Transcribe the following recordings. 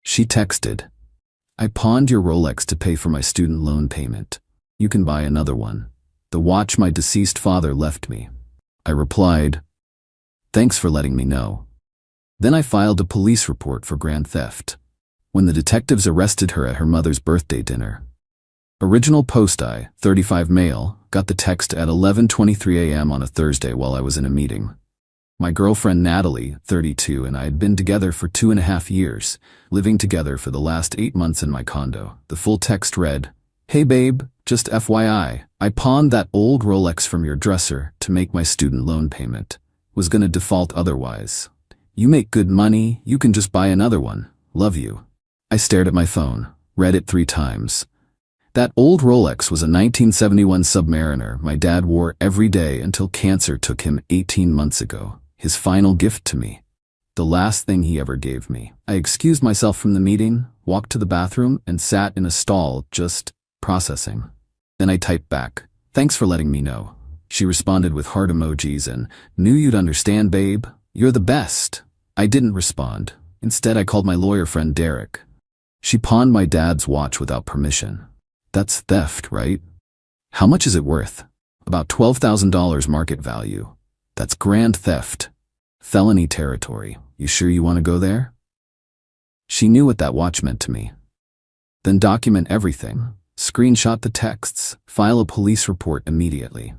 She texted, "I pawned your Rolex to pay for my student loan payment. You can buy another one. The watch my deceased father left me." I replied, "Thanks for letting me know." Then I filed a police report for grand theft. When the detectives arrested her at her mother's birthday dinner. Original post: I, 35 male, got the text at 11:23 a.m. on a Thursday while I was in a meeting. My girlfriend Natalie, 32, and I had been together for 2.5 years, living together for the last 8 months in my condo. The full text read, "Hey babe, just FYI, I pawned that old Rolex from your dresser to make my student loan payment. Was gonna default otherwise. You make good money, you can just buy another one. Love you." I stared at my phone, read it 3 times. That old Rolex was a 1971 Submariner my dad wore every day until cancer took him 18 months ago. His final gift to me. The last thing he ever gave me. I excused myself from the meeting, walked to the bathroom, and sat in a stall, just processing. Then I typed back, "Thanks for letting me know." She responded with heart emojis and, "Knew you'd understand, babe. You're the best." I didn't respond. Instead, I called my lawyer friend Derek. She pawned my dad's watch without permission. That's theft, right? How much is it worth? About $12,000 market value. That's grand theft. Felony territory. You sure you want to go there? She knew what that watch meant to me. Then document everything. Screenshot the texts. File a police report immediately.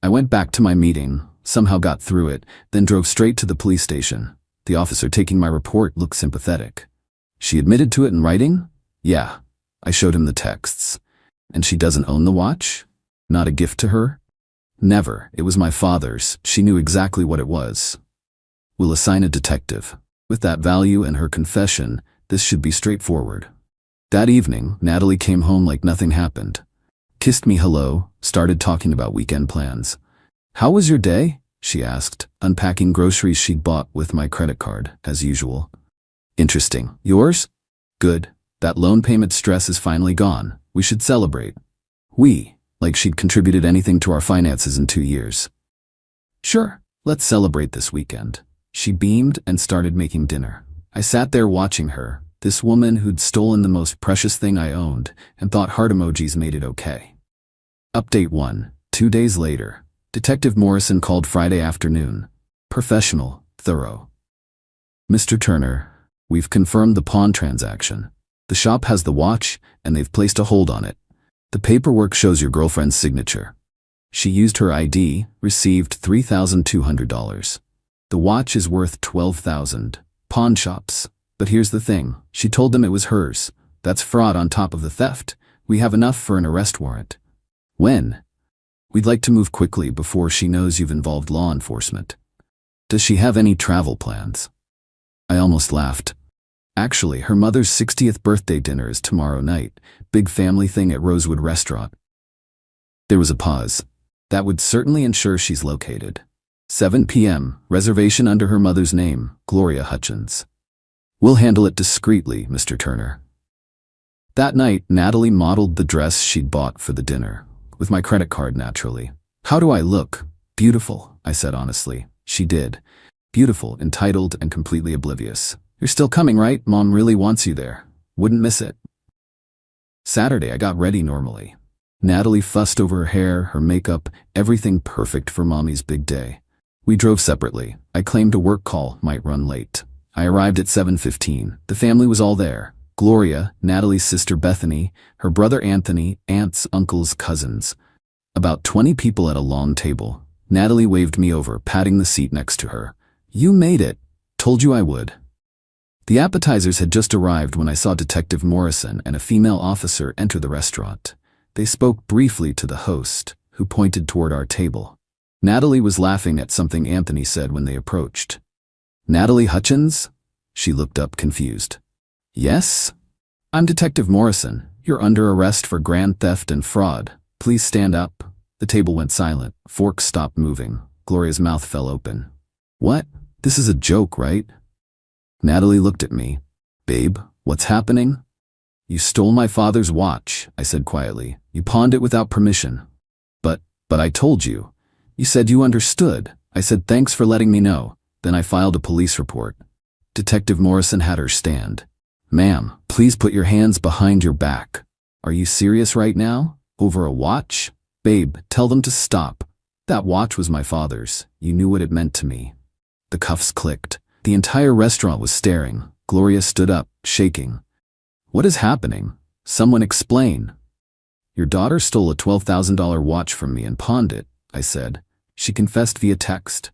I went back to my meeting, somehow got through it, then drove straight to the police station. The officer taking my report looked sympathetic. "She admitted to it in writing?" "Yeah." I showed him the texts. "And she doesn't own the watch? Not a gift to her?" "Never. It was my father's. She knew exactly what it was." "We'll assign a detective. With that value and her confession, this should be straightforward." That evening, Natalie came home like nothing happened. Kissed me hello, started talking about weekend plans. "How was your day?" she asked, unpacking groceries she'd bought with my credit card, as usual. "Interesting. Yours?" "Good. That loan payment stress is finally gone. We should celebrate." Like she'd contributed anything to our finances in 2 years. "Sure, let's celebrate this weekend." She beamed and started making dinner. I sat there watching her, this woman who'd stolen the most precious thing I owned, and thought heart emojis made it okay. Update 1. 2 days later. Detective Morrison called Friday afternoon. Professional, thorough. "Mr. Turner, we've confirmed the pawn transaction. The shop has the watch, and they've placed a hold on it. The paperwork shows your girlfriend's signature. She used her ID, received $3,200. The watch is worth $12,000. Pawn shops. But here's the thing, she told them it was hers. That's fraud on top of the theft. We have enough for an arrest warrant." "When?" "We'd like to move quickly before she knows you've involved law enforcement." "Does she have any travel plans?" I almost laughed. "Actually, her mother's 60th birthday dinner is tomorrow night. Big family thing at Rosewood Restaurant." There was a pause. "That would certainly ensure she's located. 7 p.m., reservation under her mother's name, Gloria Hutchins. We'll handle it discreetly, Mr. Turner." That night, Natalie modeled the dress she'd bought for the dinner. With my credit card, naturally. "How do I look?" "Beautiful," I said honestly. She did. Beautiful, entitled, and completely oblivious. "You're still coming, right? Mom really wants you there. Wouldn't miss it." Saturday, I got ready normally. Natalie fussed over her hair, her makeup, everything perfect for Mommy's big day. We drove separately. I claimed a work call might run late. I arrived at 7:15. The family was all there. Gloria, Natalie's sister Bethany, her brother Anthony, aunts, uncles, cousins. About 20 people at a long table. Natalie waved me over, patting the seat next to her. "You made it. Told you I would." The appetizers had just arrived when I saw Detective Morrison and a female officer enter the restaurant. They spoke briefly to the host, who pointed toward our table. Natalie was laughing at something Anthony said when they approached. "Natalie Hutchins?" She looked up confused. "Yes? I'm Detective Morrison. You're under arrest for grand theft and fraud. Please stand up." The table went silent. Forks stopped moving. Gloria's mouth fell open. "What? This is a joke, right?" Natalie looked at me. "Babe, what's happening?" "You stole my father's watch," I said quietly. "You pawned it without permission." But I told you." "You said you understood." I said, "Thanks for letting me know." Then I filed a police report. Detective Morrison had her stand. Ma'am, please put your hands behind your back. Are you serious right now? Over a watch? Babe, tell them to stop. That watch was my father's. You knew what it meant to me. The cuffs clicked. The entire restaurant was staring. Gloria stood up, shaking. What is happening? Someone explain. Your daughter stole a $12,000 watch from me and pawned it, I said. She confessed via text.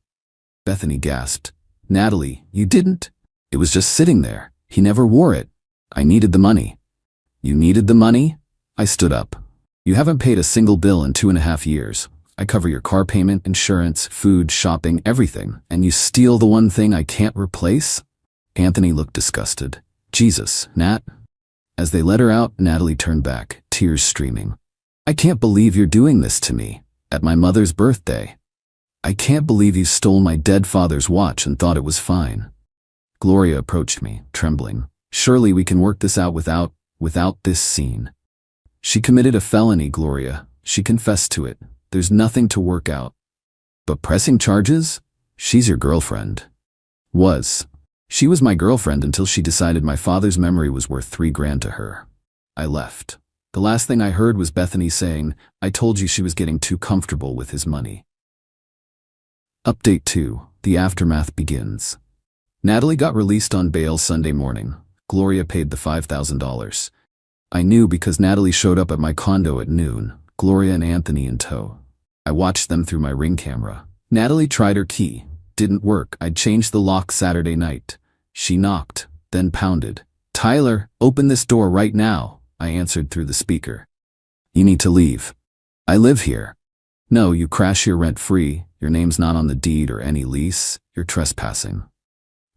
Bethany gasped. Natalie, you didn't? It was just sitting there. He never wore it. I needed the money. You needed the money? I stood up. You haven't paid a single bill in 2.5 years. I cover your car payment, insurance, food, shopping, everything, and you steal the one thing I can't replace? Anthony looked disgusted. Jesus, Nat. As they let her out, Natalie turned back, tears streaming. I can't believe you're doing this to me, at my mother's birthday. I can't believe you stole my dead father's watch and thought it was fine. Gloria approached me, trembling. Surely we can work this out without this scene. She committed a felony, Gloria. She confessed to it. There's nothing to work out. But pressing charges? She's your girlfriend. Was. She was my girlfriend until she decided my father's memory was worth $3,000 to her. I left. The last thing I heard was Bethany saying, I told you she was getting too comfortable with his money. Update 2. The aftermath begins. Natalie got released on bail Sunday morning. Gloria paid the $5,000. I knew because Natalie showed up at my condo at noon, Gloria and Anthony in tow. I watched them through my Ring camera. Natalie tried her key. Didn't work. I'd changed the lock Saturday night. She knocked, then pounded. Tyler, open this door right now, I answered through the speaker. You need to leave. I live here. No, you crash here rent-free. Your name's not on the deed or any lease. You're trespassing.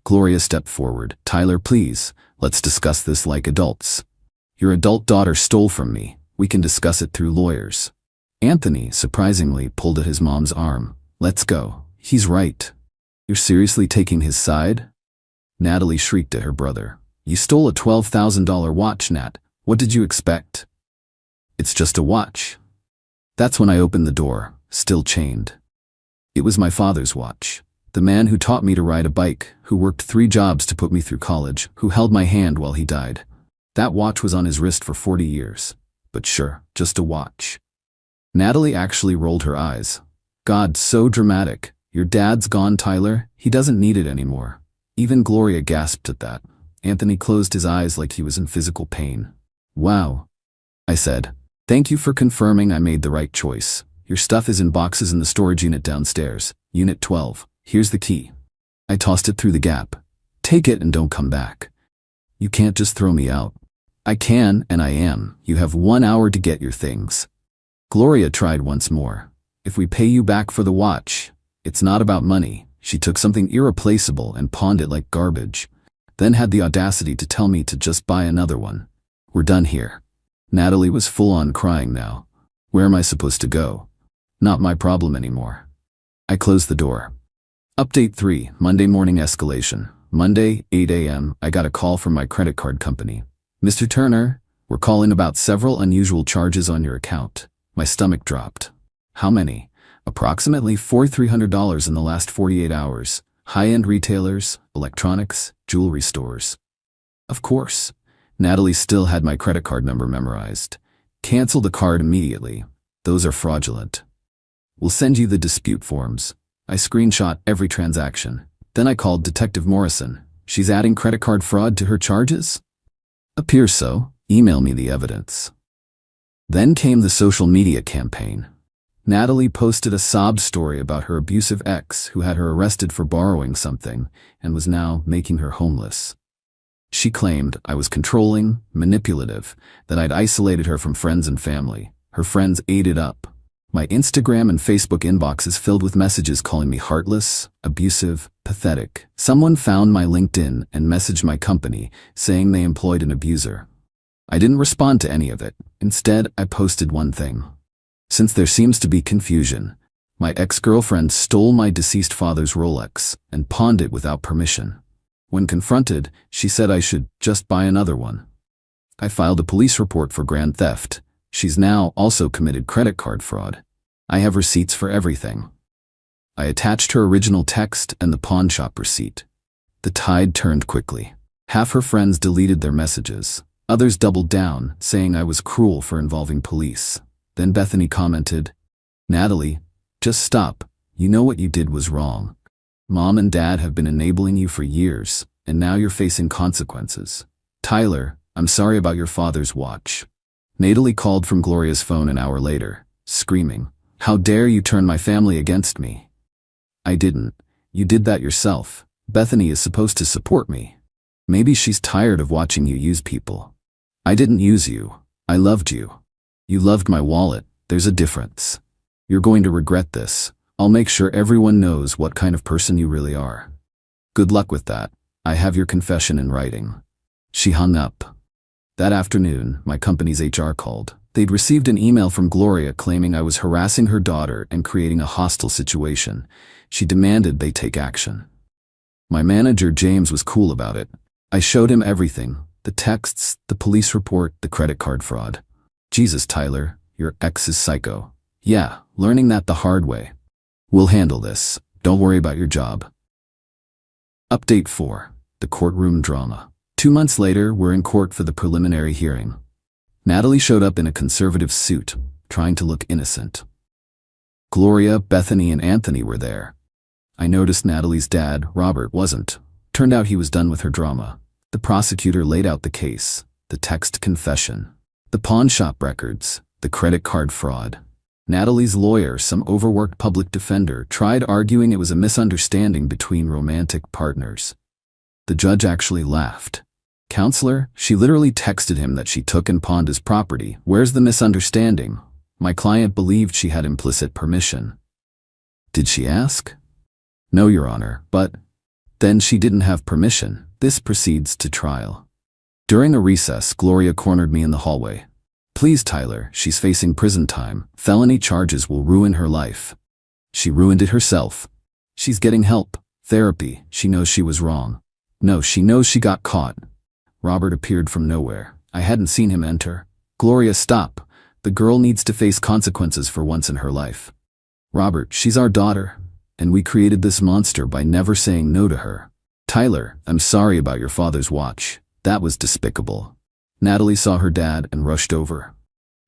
Gloria stepped forward. Tyler, please, let's discuss this like adults. Your adult daughter stole from me. We can discuss it through lawyers. Anthony, surprisingly, pulled at his mom's arm. Let's go. He's right. You're seriously taking his side? Natalie shrieked at her brother. You stole a $12,000 watch, Nat. What did you expect? It's just a watch. That's when I opened the door, still chained. It was my father's watch. The man who taught me to ride a bike, who worked 3 jobs to put me through college, who held my hand while he died. That watch was on his wrist for 40 years. But sure, just a watch. Natalie actually rolled her eyes. God, so dramatic. Your dad's gone, Tyler. He doesn't need it anymore. Even Gloria gasped at that. Anthony closed his eyes like he was in physical pain. Wow. I said, thank you for confirming I made the right choice. Your stuff is in boxes in the storage unit downstairs, Unit 12. Here's the key. I tossed it through the gap. Take it and don't come back. You can't just throw me out. I can, and I am. You have 1 hour to get your things. Gloria tried once more. If we pay you back for the watch, it's not about money. She took something irreplaceable and pawned it like garbage. Then had the audacity to tell me to just buy another one. We're done here. Natalie was full on crying now. Where am I supposed to go? Not my problem anymore. I closed the door. Update 3, Monday morning escalation. Monday, 8 a.m., I got a call from my credit card company. Mr. Turner, we're calling about several unusual charges on your account. My stomach dropped. How many? Approximately $4,300 in the last 48 hours. High-end retailers, electronics, jewelry stores. Of course. Natalie still had my credit card number memorized. Cancel the card immediately. Those are fraudulent. We'll send you the dispute forms. I screenshot every transaction. Then I called Detective Morrison. She's adding credit card fraud to her charges? Appears so. Email me the evidence. Then came the social media campaign. Natalie posted a sob story about her abusive ex who had her arrested for borrowing something and was now making her homeless. She claimed I was controlling, manipulative, that I'd isolated her from friends and family. Her friends ate it up. My Instagram and Facebook inboxes filled with messages calling me heartless, abusive, pathetic. Someone found my LinkedIn and messaged my company saying they employed an abuser. I didn't respond to any of it. Instead, I posted one thing. Since there seems to be confusion, my ex-girlfriend stole my deceased father's Rolex and pawned it without permission. When confronted, she said I should just buy another one. I filed a police report for grand theft. She's now also committed credit card fraud. I have receipts for everything. I attached her original text and the pawn shop receipt. The tide turned quickly. Half her friends deleted their messages. Others doubled down, saying I was cruel for involving police. Then Bethany commented, "Natalie, just stop. You know what you did was wrong. Mom and Dad have been enabling you for years, and now you're facing consequences. Tyler, I'm sorry about your father's watch." Natalie called from Gloria's phone an hour later, screaming, "How dare you turn my family against me?" "I didn't. You did that yourself. Bethany is supposed to support me. Maybe she's tired of watching you use people." "I didn't use you. I loved you. You loved my wallet. There's a difference. You're going to regret this. I'll make sure everyone knows what kind of person you really are." "Good luck with that. I have your confession in writing." She hung up. That afternoon, my company's HR called. They'd received an email from Gloria claiming I was harassing her daughter and creating a hostile situation. She demanded they take action. My manager, James, was cool about it. I showed him everything: the texts, the police report, the credit card fraud. "Jesus, Tyler, your ex is psycho." "Yeah, learning that the hard way. We'll handle this. Don't worry about your job." Update 4. The courtroom drama. 2 months later, we're in court for the preliminary hearing. Natalie showed up in a conservative suit, trying to look innocent. Gloria, Bethany, and Anthony were there. I noticed Natalie's dad, Robert, wasn't. Turned out he was done with her drama. The prosecutor laid out the case: the text confession, the pawn shop records, the credit card fraud. Natalie's lawyer, some overworked public defender, tried arguing it was a misunderstanding between romantic partners. The judge actually laughed. "Counselor, she literally texted him that she took and pawned his property. Where's the misunderstanding? My client believed she had implicit permission." "Did she ask?" "No, Your Honor, but..." "Then she didn't have permission." This proceeds to trial. During a recess, Gloria cornered me in the hallway. "Please, Tyler, she's facing prison time. Felony charges will ruin her life." She ruined it herself. She's getting help, therapy. She knows she was wrong. No, she knows she got caught. Robert appeared from nowhere. I hadn't seen him enter. "Gloria, stop. The girl needs to face consequences for once in her life." "Robert, she's our daughter, and we created this monster by never saying no to her." "Tyler, I'm sorry about your father's watch. That was despicable." Natalie saw her dad and rushed over.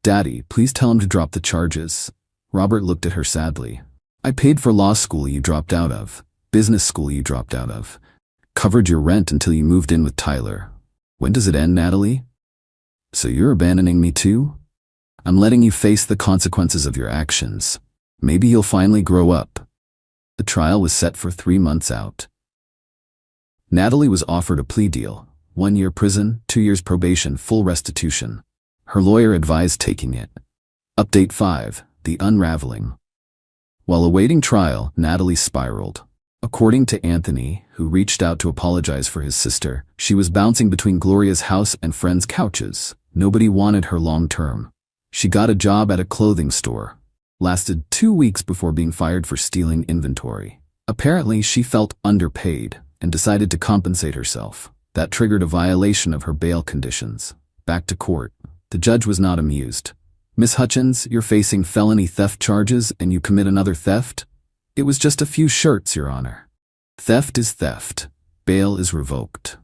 "Daddy, please tell him to drop the charges." Robert looked at her sadly. "I paid for law school you dropped out of, business school you dropped out of, covered your rent until you moved in with Tyler. When does it end, Natalie? So you're abandoning me too? I'm letting you face the consequences of your actions. Maybe you'll finally grow up." The trial was set for 3 months out. Natalie was offered a plea deal: 1 year prison, 2 years probation, full restitution. Her lawyer advised taking it. Update 5. The unraveling. While awaiting trial, Natalie spiraled. According to Anthony, who reached out to apologize for his sister, she was bouncing between Gloria's house and friends' couches. Nobody wanted her long term. She got a job at a clothing store. Lasted 2 weeks before being fired for stealing inventory. Apparently, she felt underpaid and decided to compensate herself. That triggered a violation of her bail conditions. Back to court. The judge was not amused. "Miss Hutchins, you're facing felony theft charges and you commit another theft?" "It was just a few shirts, Your Honor." Theft is theft. Bail is revoked.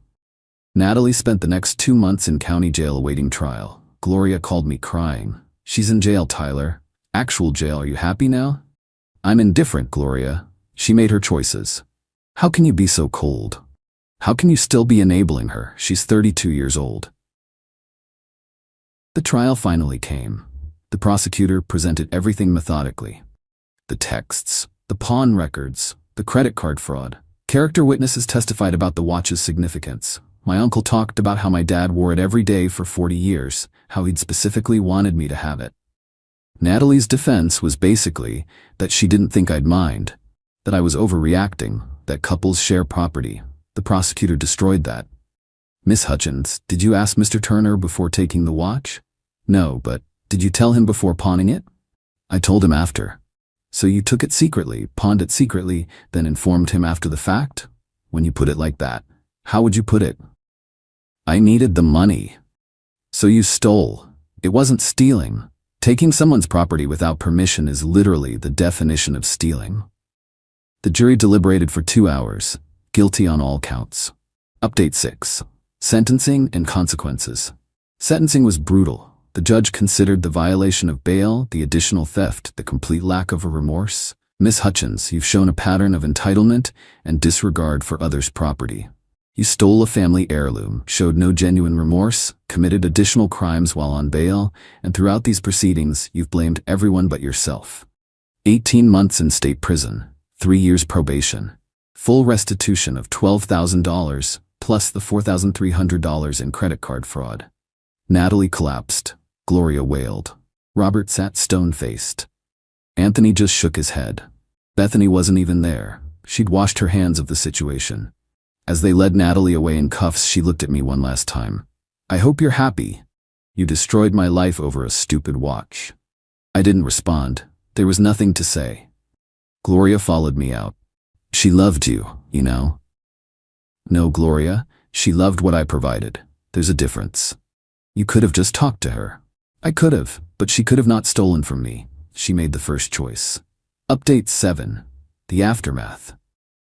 Natalie spent the next 2 months in county jail awaiting trial. Gloria called me crying. "She's in jail, Tyler. Actual jail. Are you happy now?" "I'm indifferent, Gloria. She made her choices. How can you be so cold? How can you still be enabling her? She's 32 years old." The trial finally came. The prosecutor presented everything methodically. The texts, the pawn records, the credit card fraud. Character witnesses testified about the watch's significance. My uncle talked about how my dad wore it every day for 40 years, how he'd specifically wanted me to have it. Natalie's defense was basically that she didn't think I'd mind, that I was overreacting, that couples share property. The prosecutor destroyed that. "Miss Hutchins, did you ask Mr. Turner before taking the watch?" "No, but did you tell him before pawning it?" "I told him after." "So you took it secretly, pawned it secretly, then informed him after the fact?" "When you put it like that, how would you put it?" "I needed the money." "So you stole." "It wasn't stealing. Taking someone's property without permission is literally the definition of stealing." The jury deliberated for 2 hours, guilty on all counts. Update 6. Sentencing and consequences. Sentencing was brutal. The judge considered the violation of bail, the additional theft, the complete lack of a remorse. Miss Hutchins, you've shown a pattern of entitlement and disregard for others' property. You stole a family heirloom, showed no genuine remorse, committed additional crimes while on bail, and throughout these proceedings, you've blamed everyone but yourself. 18 months in state prison, 3 years probation, full restitution of $12,000, plus the $4,300 in credit card fraud. Natalie collapsed. Gloria wailed. Robert sat stone-faced. Anthony just shook his head. Bethany wasn't even there. She'd washed her hands of the situation. As they led Natalie away in cuffs, she looked at me one last time. I hope you're happy. You destroyed my life over a stupid watch. I didn't respond. There was nothing to say. Gloria followed me out. She loved you, you know. No, Gloria, she loved what I provided. There's a difference. You could have just talked to her. I could have, but she could have not stolen from me. She made the first choice. Update 7. The aftermath.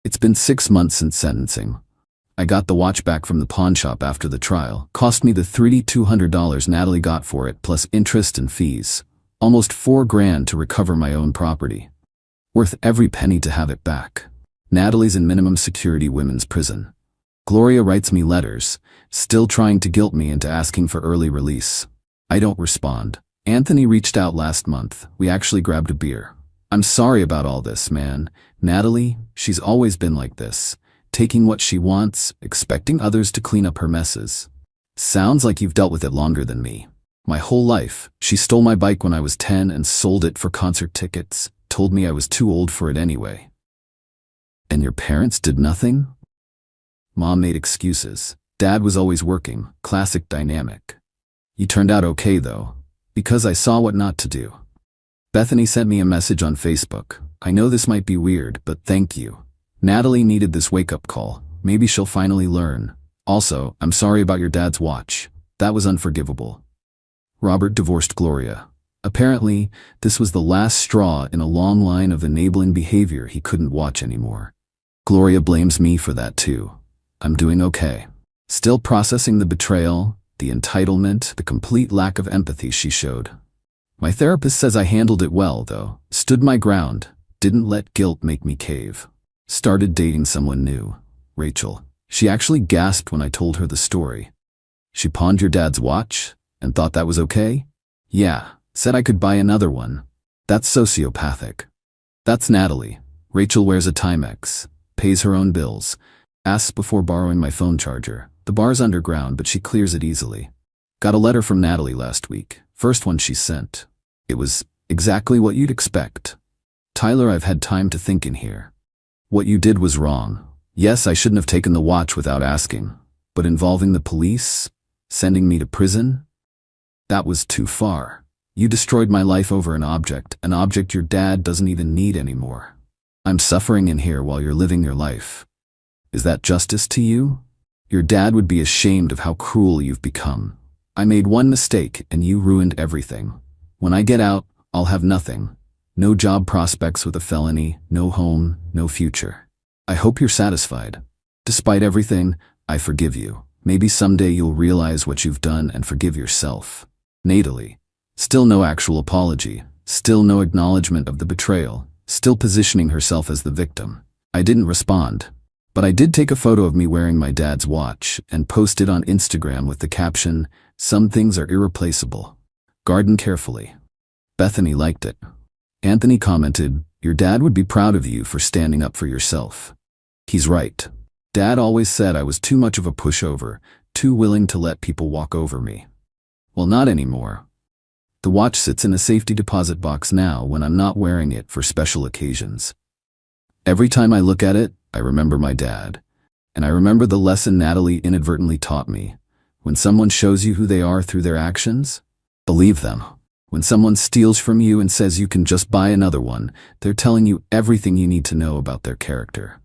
It's been 6 months since sentencing. I got the watch back from the pawn shop after the trial. Cost me the $3,200 Natalie got for it, plus interest and fees. Almost $4,000 to recover my own property. Worth every penny to have it back. Natalie's in minimum security women's prison. Gloria writes me letters, still trying to guilt me into asking for early release. I don't respond. Anthony reached out last month. We actually grabbed a beer. I'm sorry about all this, man. Natalie, she's always been like this. Taking what she wants, expecting others to clean up her messes. Sounds like you've dealt with it longer than me. My whole life. She stole my bike when I was 10 and sold it for concert tickets. Told me I was too old for it anyway. And your parents did nothing? Mom made excuses. Dad was always working. Classic dynamic. You turned out okay, though. Because I saw what not to do. Bethany sent me a message on Facebook. I know this might be weird, but thank you. Natalie needed this wake-up call. Maybe she'll finally learn. Also, I'm sorry about your dad's watch. That was unforgivable. Robert divorced Gloria. Apparently, this was the last straw in a long line of enabling behavior he couldn't watch anymore. Gloria blames me for that too. I'm doing okay. Still processing the betrayal, the entitlement, the complete lack of empathy she showed. My therapist says I handled it well, though. Stood my ground. Didn't let guilt make me cave. Started dating someone new. Rachel. She actually gasped when I told her the story. She pawned your dad's watch and thought that was okay? Yeah. Said I could buy another one. That's sociopathic. That's Natalie. Rachel wears a Timex. Pays her own bills. Asks before borrowing my phone charger. The bar's underground, but she clears it easily. Got a letter from Natalie last week. First one she sent. It was exactly what you'd expect. Tyler, I've had time to think in here. What you did was wrong. Yes, I shouldn't have taken the watch without asking. But involving the police? Sending me to prison? That was too far. You destroyed my life over an object your dad doesn't even need anymore. I'm suffering in here while you're living your life. Is that justice to you? Your dad would be ashamed of how cruel you've become. I made one mistake and you ruined everything. When I get out, I'll have nothing. No job prospects with a felony, no home, no future. I hope you're satisfied. Despite everything, I forgive you. Maybe someday you'll realize what you've done and forgive yourself. Natalie. Still no actual apology. Still no acknowledgement of the betrayal. Still positioning herself as the victim. I didn't respond. But I did take a photo of me wearing my dad's watch and post it on Instagram with the caption, "Some things are irreplaceable. Garden carefully." Bethany liked it. Anthony commented, "Your dad would be proud of you for standing up for yourself." He's right. Dad always said I was too much of a pushover, too willing to let people walk over me. Well, not anymore. The watch sits in a safety deposit box now when I'm not wearing it for special occasions. Every time I look at it, I remember my dad. And I remember the lesson Natalie inadvertently taught me. When someone shows you who they are through their actions, believe them. When someone steals from you and says you can just buy another one, they're telling you everything you need to know about their character.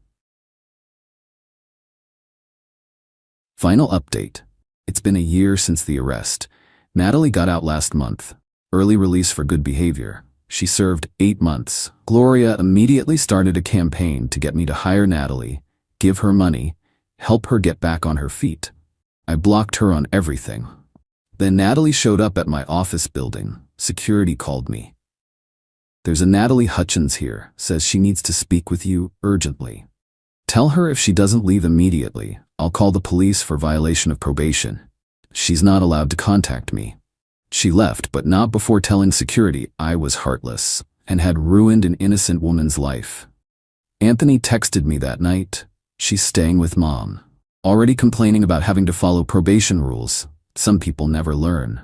Final update. It's been a year since the arrest. Natalie got out last month. Early release for good behavior. She served 8 months. Gloria immediately started a campaign to get me to hire Natalie, give her money, help her get back on her feet. I blocked her on everything. Then Natalie showed up at my office building. Security called me. "There's a Natalie Hutchins here, says she needs to speak with you urgently. Tell her if she doesn't leave immediately, I'll call the police for violation of probation. She's not allowed to contact me." She left, but not before telling security I was heartless and had ruined an innocent woman's life. Anthony texted me that night. "She's staying with Mom." Already complaining about having to follow probation rules. Some people never learn.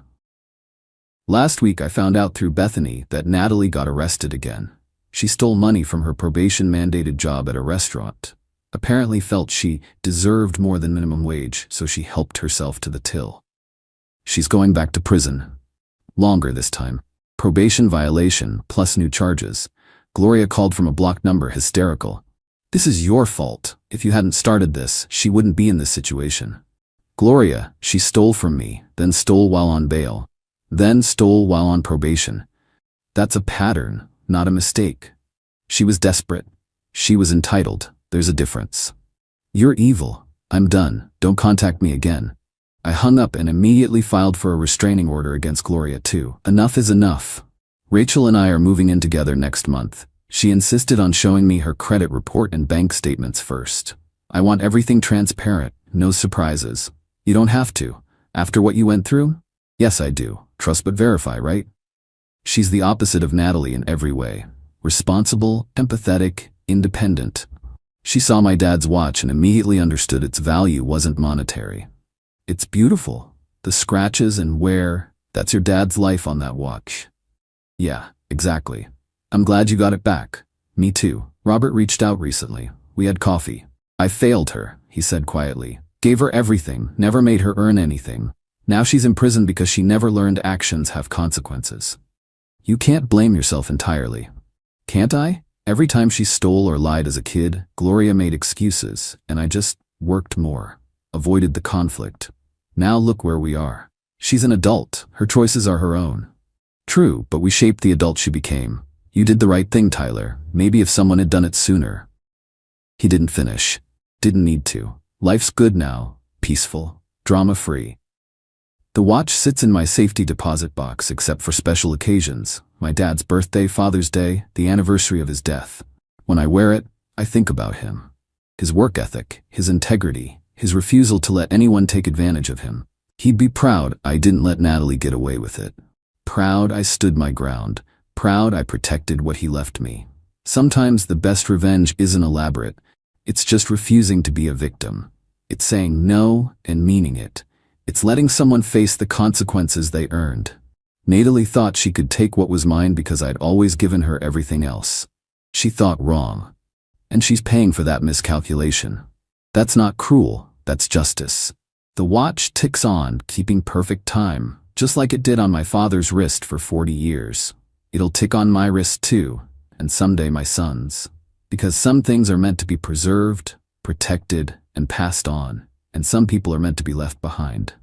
Last week I found out through Bethany that Natalie got arrested again. She stole money from her probation-mandated job at a restaurant. Apparently felt she deserved more than minimum wage, so she helped herself to the till. She's going back to prison. Longer this time. Probation violation plus new charges. Gloria called from a blocked number, hysterical. "This is your fault. If you hadn't started this, she wouldn't be in this situation. Gloria, she stole from me, then stole while on bail, then stole while on probation. That's a pattern, not a mistake. She was desperate. She was entitled. There's a difference. You're evil. I'm done. Don't contact me again." I hung up and immediately filed for a restraining order against Gloria too. Enough is enough. Rachel and I are moving in together next month. She insisted on showing me her credit report and bank statements first. I want everything transparent, no surprises. You don't have to. After what you went through? Yes, I do. Trust but verify, right? She's the opposite of Natalie in every way. Responsible, empathetic, independent. She saw my dad's watch and immediately understood its value wasn't monetary. It's beautiful. The scratches and wear, that's your dad's life on that watch. Yeah, exactly. I'm glad you got it back. Me too. Robert reached out recently. We had coffee. I failed her, he said quietly. Gave her everything, never made her earn anything. Now she's in prison because she never learned actions have consequences. You can't blame yourself entirely. Can't I? Every time she stole or lied as a kid, Gloria made excuses, and I just worked more. Avoided the conflict. Now look where we are. She's an adult. Her choices are her own. True, but we shaped the adult she became. You did the right thing, Tyler. Maybe if someone had done it sooner. He didn't finish. Didn't need to. Life's good now. Peaceful. Drama-free. The watch sits in my safety deposit box except for special occasions. My dad's birthday, Father's Day, the anniversary of his death. When I wear it, I think about him. His work ethic, his integrity, his refusal to let anyone take advantage of him. He'd be proud I didn't let Natalie get away with it. Proud I stood my ground. Proud I protected what he left me. Sometimes the best revenge isn't elaborate. It's just refusing to be a victim. It's saying no and meaning it. It's letting someone face the consequences they earned. Natalie thought she could take what was mine because I'd always given her everything else. She thought wrong. And she's paying for that miscalculation. That's not cruel, that's justice. The watch ticks on, keeping perfect time, just like it did on my father's wrist for 40 years. It'll tick on my wrist too, and someday my son's. Because some things are meant to be preserved, protected, and passed on, and some people are meant to be left behind.